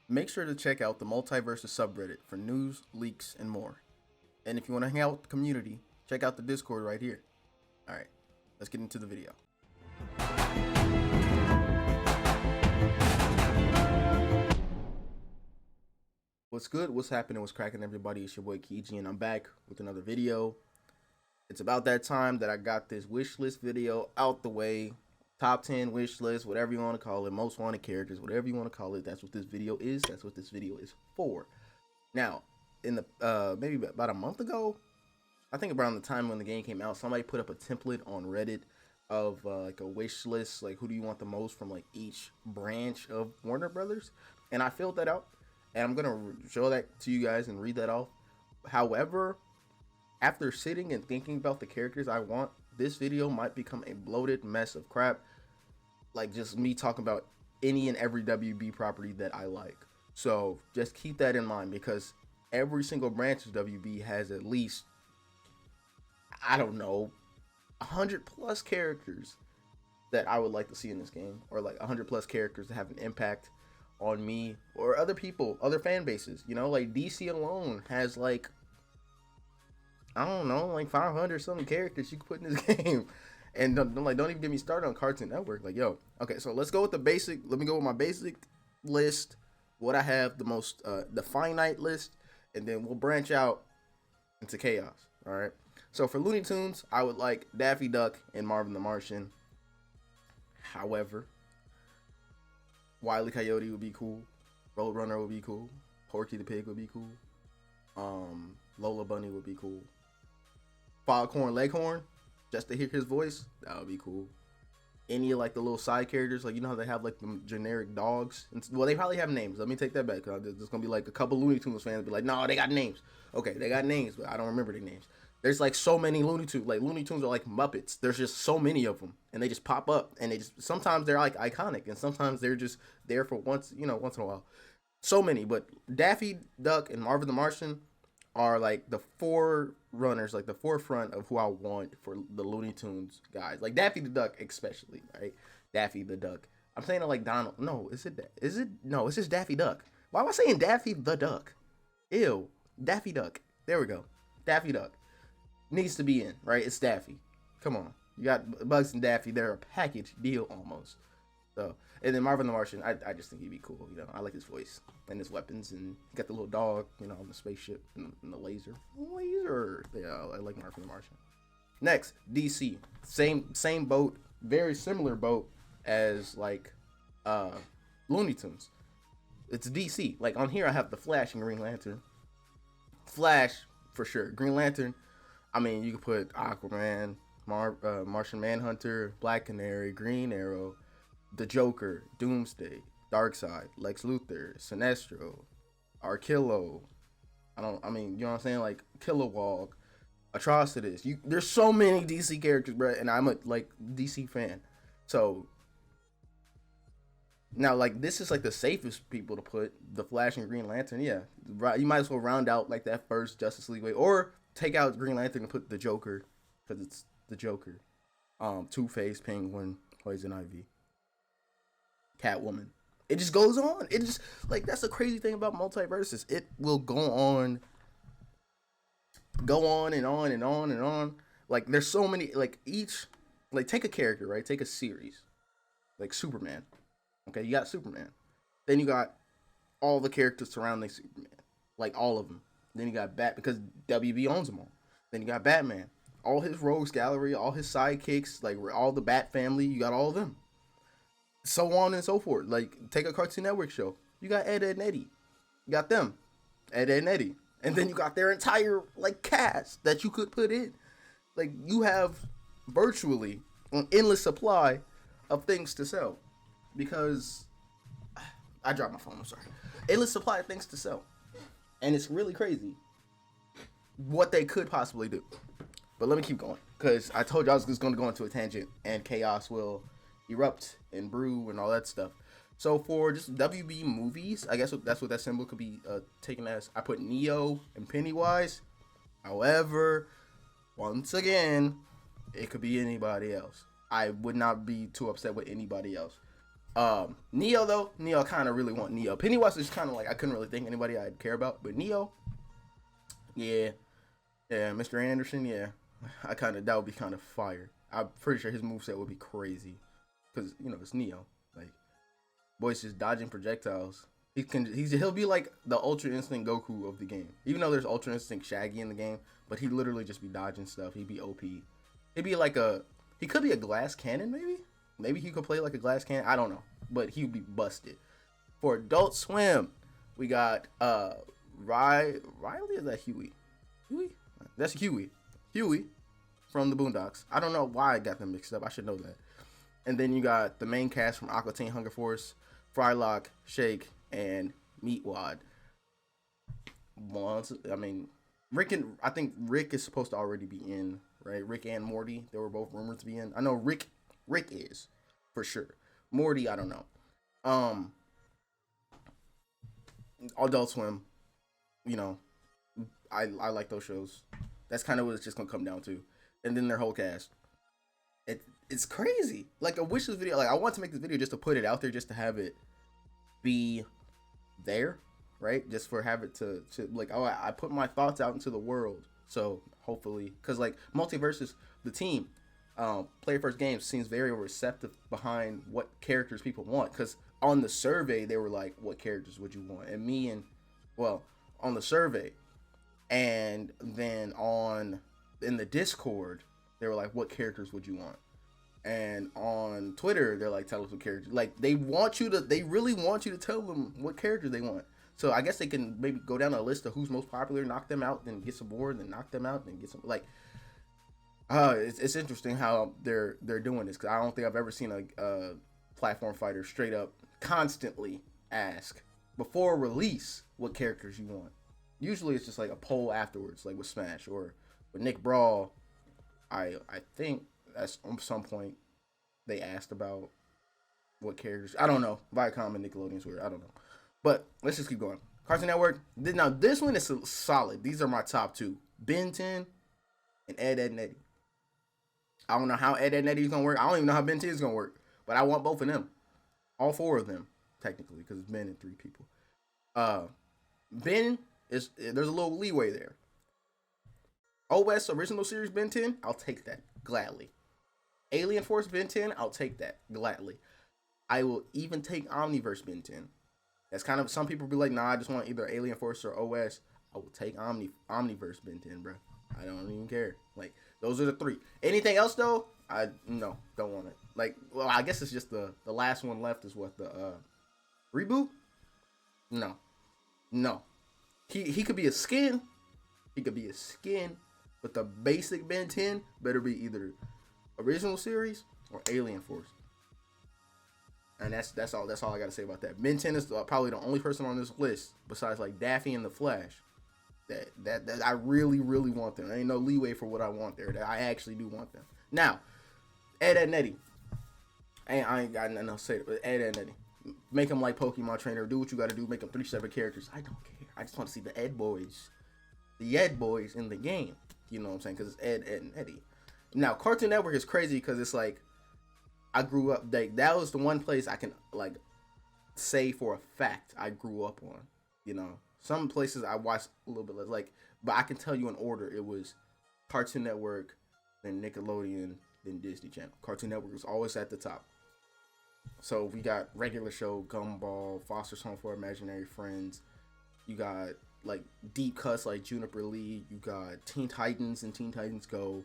Make sure to check out the Multiversus subreddit for news, leaks, and more. And if you want to hang out with the community, check out the Discord right here. Alright, let's get into the video. What's good? What's happening? What's cracking, everybody? It's your boy Kiji, and I'm back with another video. It's about that time that I got this wish list video out the way. Top 10 wish list, whatever you want to call it, most wanted characters, whatever you want to call it. That's what this video is. That's what this video is for. Now, in the maybe about a month ago, I think around the time when the game came out, somebody put up a template on Reddit of like a wish list, like who do you want the most from like each branch of Warner Brothers, and I filled that out, and I'm gonna show that to you guys and read that off. However, after sitting and thinking about the characters I want, this video might become a bloated mess of crap, like just me talking about any and every WB property that I like. So just keep that in mind, because every single branch of WB has at least, I don't know, 100 plus characters that I would like to see in this game, or like 100 plus characters that have an impact on me or other people, other fan bases. You know, like DC alone has like, I don't know, like 500 something characters you can put in this game. And don't even get me started on Cartoon Network. Like, yo, okay, so let's go with the basic. Let me go with my basic list, what I have the most, the finite list, and then we'll branch out into chaos. All right. So for Looney Tunes, I would like Daffy Duck and Marvin the Martian. However, Wile E. Coyote would be cool. Roadrunner would be cool. Porky the Pig would be cool. Lola Bunny would be cool. Foghorn Leghorn, just to hear his voice, that would be cool. Any of like the little side characters, like you know how they have like the generic dogs. Well, they probably have names. Let me take that back. There's gonna be like a couple Looney Tunes fans be like, no, they got names. Okay, they got names, but I don't remember their names. There's like so many Looney Tunes. Like Looney Tunes are like Muppets. There's just so many of them, and they just pop up, and they just sometimes they're like iconic, and sometimes they're just there for once, you know, once in a while. So many, but Daffy Duck and Marvin the Martian are like the forerunners, like the forefront of who I want for the Looney Tunes guys. Like Daffy the Duck, especially, right? Daffy the Duck. I'm saying it like Donald. No, is it? Is it? No, it's just Daffy Duck. Why am I saying Daffy the Duck? Ew, Daffy Duck. There we go. Daffy Duck needs to be in, right? It's Daffy. Come on, you got Bugs and Daffy. They're a package deal almost. So, and then Marvin the Martian, I just think he'd be cool. You know, I like his voice and his weapons, and he got the little dog, you know, on the spaceship and the laser. Yeah, I like Marvin the Martian. Next, DC, same boat, very similar boat as like Looney Tunes. It's DC. Like on here, I have the Flash and Green Lantern. Flash for sure. Green Lantern. I mean, you could put Aquaman, Martian Manhunter, Black Canary, Green Arrow, the Joker, Doomsday, Darkseid, Lex Luthor, Sinestro, Arkillo. I mean, you know what I'm saying? Like Kilowog, Atrocitus. There's so many DC characters, bro, and I'm a like DC fan. So now, like this is like the safest people to put the Flash and Green Lantern. Yeah, right. You might as well round out like that first Justice League way, or take out Green Lantern and put the Joker, because it's the Joker. Two-Face, Penguin, Poison Ivy, Catwoman. It just goes on. It just like that's the crazy thing about Multiversus. It will go on and on and on and on. Like there's so many. Like each, like take a character, right? Take a series, like Superman. Okay, you got Superman. Then you got all the characters surrounding Superman, like all of them. Then you got because WB owns them all. Then you got Batman, all his rogues gallery, all his sidekicks, like all the Bat family. You got all of them. So on and so forth. Like, take a Cartoon Network show. You got Ed, Edd, and Eddy. You got them. Ed, Edd, and Eddy. And then you got their entire, like, cast that you could put in. Like, you have virtually an endless supply of things to sell. Because, I dropped my phone, I'm sorry. Endless supply of things to sell. And it's really crazy what they could possibly do. But let me keep going. Because I told you I was just going to go into a tangent. And chaos will erupt and brew and all that stuff. So for just WB movies, I guess that's what that symbol could be taken as. I put Neo and Pennywise. However, once again, it could be anybody else. I would not be too upset with anybody else. Neo though, Neo I kind of really want Neo. Pennywise is kind of like I couldn't really think anybody I'd care about, but Neo, yeah, yeah, Mr. Anderson, yeah, I kind of that would be kind of fire. I'm pretty sure his moveset would be crazy, cause you know it's Neo. Like, boy's just dodging projectiles. He'll be like the Ultra Instinct Goku of the game. Even though there's Ultra Instinct Shaggy in the game, but he'd literally just be dodging stuff. He'd be OP. He'd be like he could be a glass cannon maybe. Maybe he could play like a glass cannon. I don't know, but he'd be busted. For Adult Swim, we got Riley. Is that Huey? Huey? That's Huey. Huey from the Boondocks. I don't know why I got them mixed up. I should know that. And then you got the main cast from Aqua Teen Hunger Force, Frylock, Shake, and Meatwad. I mean, I think Rick is supposed to already be in, right? Rick and Morty, they were both rumored to be in. I know Rick is, for sure. Morty, I don't know. Adult Swim, you know, I like those shows. That's kind of what it's just gonna come down to. And then their whole cast. It's crazy. Like a wishlist video. Like I want to make this video just to put it out there, just to have it be there, right? Just for have it to like, oh, I put my thoughts out into the world. So hopefully, because like Multiversus, the team, Player First Games seems very receptive behind what characters people want. Because on the survey they were like, what characters would you want? And on the survey, and then in the Discord they were like, what characters would you want? And on Twitter, they're like, tell us what characters. Like, they really want you to tell them what characters they want. So I guess they can maybe go down a list of who's most popular, knock them out, then get some more, then knock them out, then get some. Like, it's interesting how they're doing this, because I don't think I've ever seen a platform fighter straight up constantly ask before release what characters you want. Usually it's just like a poll afterwards, like with Smash or with Nick Brawl. I think at some point they asked about what characters. I don't know. Viacom and Nickelodeon's weird. I don't know. But let's just keep going. Cartoon Network. Now this one is solid. These are my top two: Ben 10 and Ed, Edd n Eddy. I don't know how Ed, Edd n Eddy is gonna work. I don't even know how Ben 10 is gonna work. But I want both of them, all four of them technically, because it's Ben and three people. Ben is there's a little leeway there. OS original series Ben 10, I'll take that gladly. Alien Force Ben 10, I'll take that gladly. I will even take Omniverse Ben 10. That's kind of, some people be like, nah, I just want either Alien Force or OS. I will take Omniverse Ben 10, bro. I don't even care. Like, those are the three. Anything else though, don't want it. Like, well, I guess it's just the last one left is what, the reboot? No. He could be a skin. But the basic Ben 10 better be either original series or Alien Force. And that's all I gotta say about that. Ben 10 is probably the only person on this list besides like Daffy and the Flash that I really, really want them. There ain't no leeway for what I want there. That I actually do want them. Now, Ed, Edd n Eddy. I ain't got nothing else to say, but Ed, Edd n Eddy. Make them like Pokemon Trainer. Do what you gotta do. Make them 3 separate characters. I don't care. I just want to see the Ed boys. The Ed boys in the game. You know what I'm saying? Because it's Ed, Edd n Eddy. Now, Cartoon Network is crazy because it's like, I grew up, that was the one place I can like say for a fact I grew up on. You know, some places I watched a little bit less, like, but I can tell you in order. It was Cartoon Network, then Nickelodeon, then Disney Channel. Cartoon Network was always at the top. So we got regular show, Gumball, Foster's Home for Imaginary Friends. You got like deep cuts like Juniper Lee. You got Teen Titans and Teen Titans Go.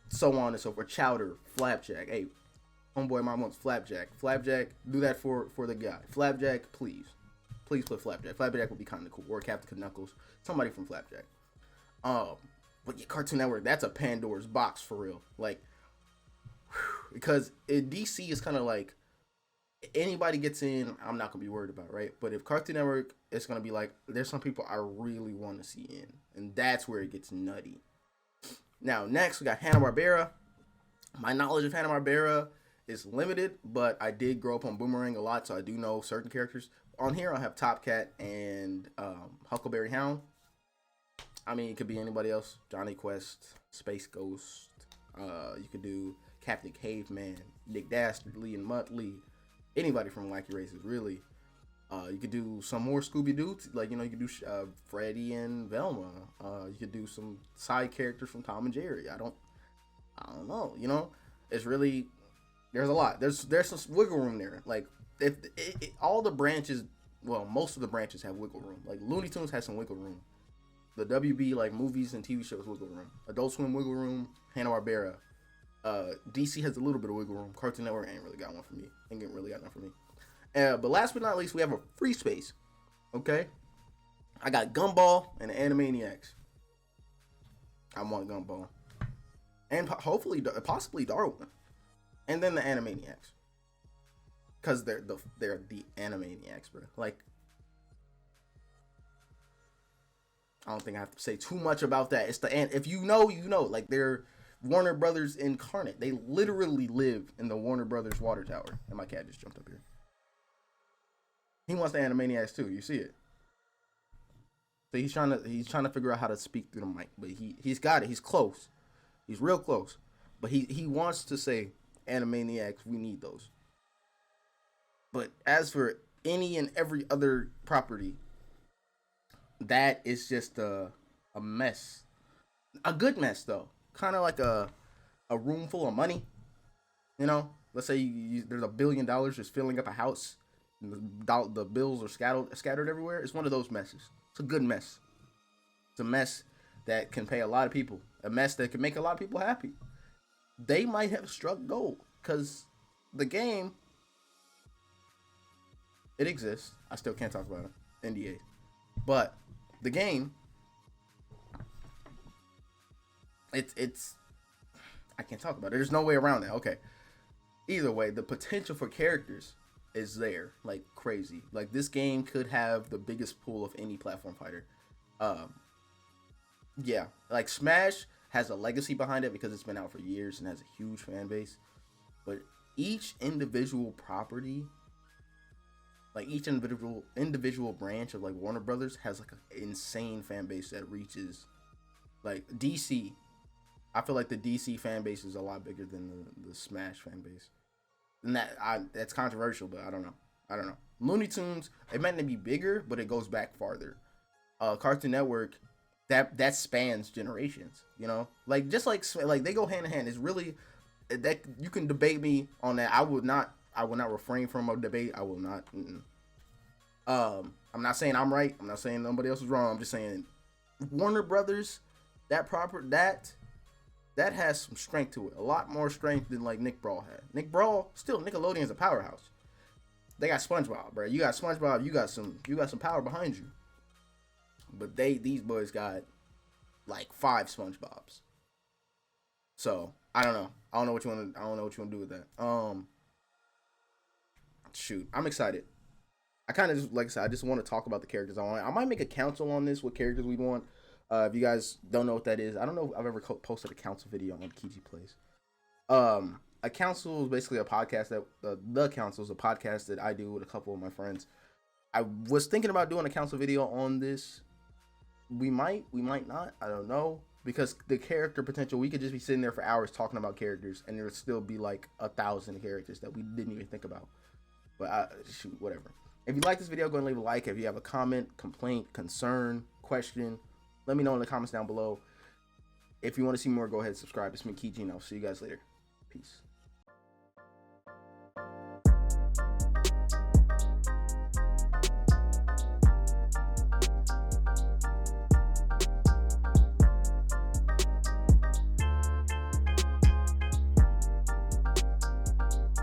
So on and so forth. Chowder, Flapjack. Hey, homeboy, mom wants Flapjack. Flapjack, do that for the guy. Flapjack, please put Flapjack. Flapjack would be kind of cool. Or Captain Knuckles. Somebody from Flapjack. But yeah, Cartoon Network, that's a Pandora's box for real. Like, because DC is kind of like, anybody gets in, I'm not gonna be worried about, right? But if Cartoon Network, it's gonna be like, there's some people I really want to see in, and that's where it gets nutty. Now, next we got Hanna-Barbera. My knowledge of Hanna-Barbera is limited, but I did grow up on Boomerang a lot, so I do know certain characters. On here, I have Top Cat and Huckleberry Hound. I mean, it could be anybody else. Johnny Quest, Space Ghost. You could do Captain Caveman, Nick Dastardly and Muttley. anybody from Wacky Races, really. You could do some more Scooby-Doo, like, you know, you could do Freddy and Velma. You could do some side characters from Tom and Jerry. I don't know, you know. It's really, there's a lot. There's some wiggle room there. Like, if all the branches, well, most of the branches have wiggle room. Like, Looney Tunes has some wiggle room. The WB, like, movies and TV shows, wiggle room. Adult Swim, wiggle room. Hanna-Barbera. DC has a little bit of wiggle room. Cartoon Network ain't really got one for me. Ain't really got none for me. But last but not least, we have a free space. Okay? I got Gumball and the Animaniacs. I want Gumball. And possibly Darwin. And then the Animaniacs. Because they're the Animaniacs, bro. Like, I don't think I have to say too much about that. It's if you know, you know. Like, they're Warner Brothers incarnate. They literally live in the Warner Brothers water tower. And my cat just jumped up here. He wants the Animaniacs too. You see it. So he's trying to figure out how to speak through the mic, but he's got it. He's close. He's real close. But he wants to say Animaniacs. We need those. But as for any and every other property, that is just a mess. A good mess though. Kind of like a room full of money. You know, let's say there's $1 billion just filling up a house. The bills are scattered everywhere. It's one of those messes. It's a good mess. It's a mess that can pay a lot of people. A mess that can make a lot of people happy. They might have struck gold because the game, it exists. I still can't talk about it. NDA. But the game, it's I can't talk about it. There's no way around that. Okay. Either way, the potential for characters is there, like crazy. Like, this game could have the biggest pool of any platform fighter. Yeah, like Smash has a legacy behind it because it's been out for years and has a huge fan base. But each individual property, like each individual branch of like Warner Brothers has like an insane fan base that reaches like DC. I feel like the DC fan base is a lot bigger than the Smash fan base. And that's controversial, but I don't know. Looney Tunes, it might not be bigger, but it goes back farther. Cartoon Network, that spans generations. You know, like just like they go hand in hand. It's really that you can debate me on that. I will not refrain from a debate. I will not. I'm not saying I'm right. I'm not saying nobody else is wrong. I'm just saying Warner Brothers, that has some strength to it. A lot more strength than like Nick Brawl had. Nick Brawl, still Nickelodeon's a powerhouse. They got SpongeBob, bro. You got SpongeBob, you got some power behind you. But these boys got like 5 SpongeBobs. So, I don't know. I don't know what you want to do with that. Shoot, I'm excited. I kind of just, like I said, I just want to talk about the characters I want. I might make a council on this, what characters we want. If you guys don't know what that is, I don't know if I've ever posted a council video on Kiji Plays. A council is basically a podcast that the council is a podcast that I do with a couple of my friends. I was thinking about doing a council video on this. We might not. I don't know, because the character potential, we could just be sitting there for hours talking about characters, and there would still be like 1,000 characters that we didn't even think about. But shoot, whatever. If you like this video, go and leave a like. If you have a comment, complaint, concern, question, let me know in the comments down below. If you want to see more, go ahead and subscribe. It's me, Kiji, and I'll see you guys later. Peace.